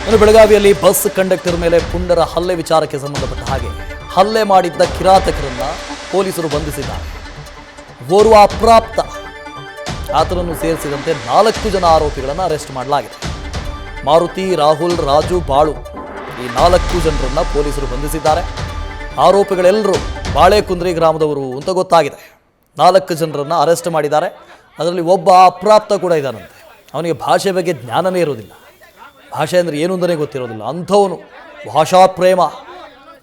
ಇನ್ನು ಬೆಳಗಾವಿಯಲ್ಲಿ bus conductor ಮೇಲೆ ಪುಂಡರ ಹಲ್ಲೆ ವಿಚಾರಕ್ಕೆ ಸಂಬಂಧಪಟ್ಟ ಹಾಗೆ ಹಲ್ಲೆ ಮಾಡಿದ್ದ ಕಿರಾತಕರನ್ನ ಪೊಲೀಸರು ಬಂಧಿಸಿದ್ದಾರೆ. ಓರ್ವ ಅಪ್ರಾಪ್ತ ಆತನನ್ನು ಸೇರಿಸಿದಂತೆ 4 ಜನ ಆರೋಪಿಗಳನ್ನು ಅರೆಸ್ಟ್ ಮಾಡಲಾಗಿದೆ. ಮಾರುತಿ, ರಾಹುಲ್, ರಾಜು, ಬಾಳು ಈ 4 ಜನರನ್ನ ಪೊಲೀಸರು ಬಂಧಿಸಿದ್ದಾರೆ. ಆರೋಪಿಗಳೆಲ್ಲರೂ ಬಾಳೆಕುಂದ್ರಿ ಗ್ರಾಮದವರು ಅಂತ ಗೊತ್ತಾಗಿದೆ. 4 ಜನರನ್ನ ಅರೆಸ್ಟ್ ಮಾಡಿದ್ದಾರೆ. ಅದರಲ್ಲಿ ಒಬ್ಬ ಅಪ್ರಾಪ್ತ ಕೂಡ ಇದ್ದಾನಂತೆ. ಅವನಿಗೆ ಭಾಷೆ ಬಗ್ಗೆ ಜ್ಞಾನನೇ ಇರೋದಿಲ್ಲ. ಭಾಷೆ ಅಂದರೆ ಏನು ಅಂತಲೇ ಗೊತ್ತಿರೋದಿಲ್ಲ. ಅಂಥವನು ಭಾಷಾ ಪ್ರೇಮ.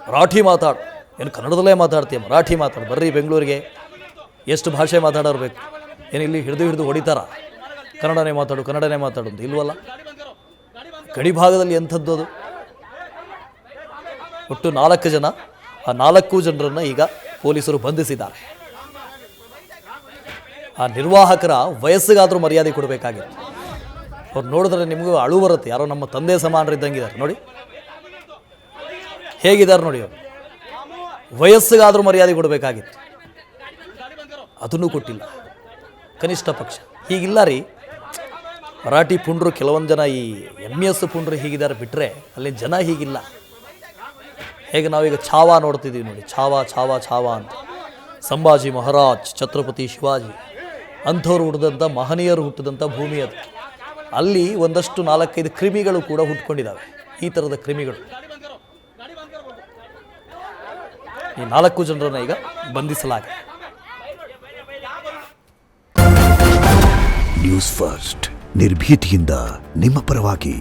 ಮರಾಠಿ ಮಾತಾಡು, ಏನು ಕನ್ನಡದಲ್ಲೇ ಮಾತಾಡ್ತೀಯ, ಮರಾಠಿ ಮಾತಾಡು, ಬರ್ರಿ ಬೆಂಗಳೂರಿಗೆ, ಎಷ್ಟು ಭಾಷೆ ಮಾತಾಡೋರು ಬೇಕು, ಏನು ಇಲ್ಲಿ ಹಿಡಿದು ಹೊಡಿತಾರ, ಕನ್ನಡನೇ ಮಾತಾಡು ಅಂತ ಇಲ್ವಲ್ಲ. ಗಡಿ ಭಾಗದಲ್ಲಿ ಎಂಥದ್ದು ಅದು. ಒಟ್ಟು 4 ಜನ, ಆ 4 ಜನರನ್ನು ಈಗ ಪೊಲೀಸರು ಬಂಧಿಸಿದ್ದಾರೆ. ಆ ನಿರ್ವಾಹಕರ ವಯಸ್ಸಿಗಾದರೂ ಮರ್ಯಾದೆ ಕೊಡಬೇಕಾಗಿತ್ತು. ಅವ್ರು ನೋಡಿದ್ರೆ ನಿಮಗೂ ಅಳು ಬರುತ್ತೆ. ಯಾರೋ ನಮ್ಮ ತಂದೆ ಸಮಾನರಿದ್ದಂಗಿದ್ದಾರೆ ನೋಡಿ, ಹೇಗಿದ್ದಾರೆ ನೋಡಿ. ಅವರು ವಯಸ್ಸಿಗಾದರೂ ಮರ್ಯಾದೆ ಕೊಡಬೇಕಾಗಿತ್ತು, ಅದನ್ನೂ ಕೊಟ್ಟಿಲ್ಲ. ಕನಿಷ್ಠ ಪಕ್ಷ ಹೀಗಿಲ್ಲ ರೀ. ಮರಾಠಿ ಪುಂಡ್ರು ಕೆಲವೊಂದು ಜನ, ಈ MS ಪುಂಡ್ರು ಹೀಗಿದ್ದಾರೆ ಬಿಟ್ಟರೆ ಅಲ್ಲಿ ಜನ ಹೀಗಿಲ್ಲ. ಹೇಗೆ ನಾವೀಗ ಛಾವಾ ನೋಡ್ತಿದ್ದೀವಿ ನೋಡಿ, ಛಾವಾ ಅಂತ. ಸಂಭಾಜಿ ಮಹಾರಾಜ್, ಛತ್ರಪತಿ ಶಿವಾಜಿ ಅಂಥವ್ರು ಹುಟ್ಟಿದಂಥ ಮಹನೀಯರು ಹುಟ್ಟಿದಂಥ ಭೂಮಿ ಅದು. ಅಲ್ಲಿ ಒಂದಷ್ಟು 4-5 ಕ್ರಿಮಿಗಳು ಕೂಡ ಹುಟ್ಕೊಂಡಿದ್ದಾವೆ. ಈ ಥರದ ಕ್ರಿಮಿಗಳು. ಈ 4 ಜನರನ್ನು ಈಗ ಬಂಧಿಸಲಾಗಿದೆ. ನ್ಯೂಸ್ ಫಸ್ಟ್, ನಿರ್ಭೀತಿಯಿಂದ ನಿಮ್ಮ ಪರವಾಗಿ.